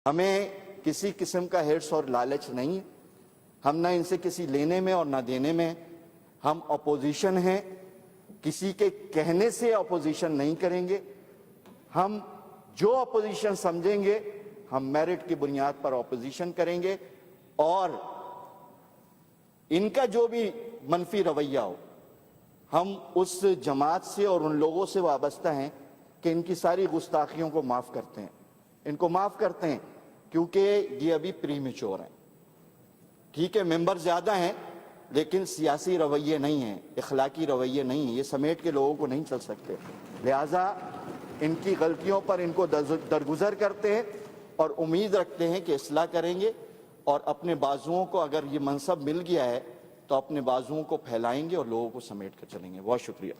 हमें किसी किस्म का हिर्स और लालच नहीं है। हम ना इनसे किसी लेने में और ना देने में। हम अपोजिशन हैं, किसी के कहने से अपोजिशन नहीं करेंगे। हम जो अपोजिशन समझेंगे हम मेरिट की बुनियाद पर अपोजिशन करेंगे और इनका जो भी मनफी रवैया हो हम उस जमात से और उन लोगों से वाबस्ता हैं कि इनकी सारी गुस्ताखियों को माफ़ करते हैं, इनको माफ़ करते हैं क्योंकि ये अभी प्रीमेच्योर हैं। ठीक है, मेंबर ज़्यादा हैं लेकिन सियासी रवैये नहीं हैं, इखलाकी रवैये नहीं हैं, ये समेट के लोगों को नहीं चल सकते। लिहाजा इनकी गलतियों पर इनको दरगुजर करते हैं और उम्मीद रखते हैं कि इस्लाह करेंगे और अपने बाजुओं को, अगर ये मनसब मिल गया है तो अपने बाजुओं को फैलाएंगे और लोगों को समेट कर चलेंगे। बहुत शुक्रिया।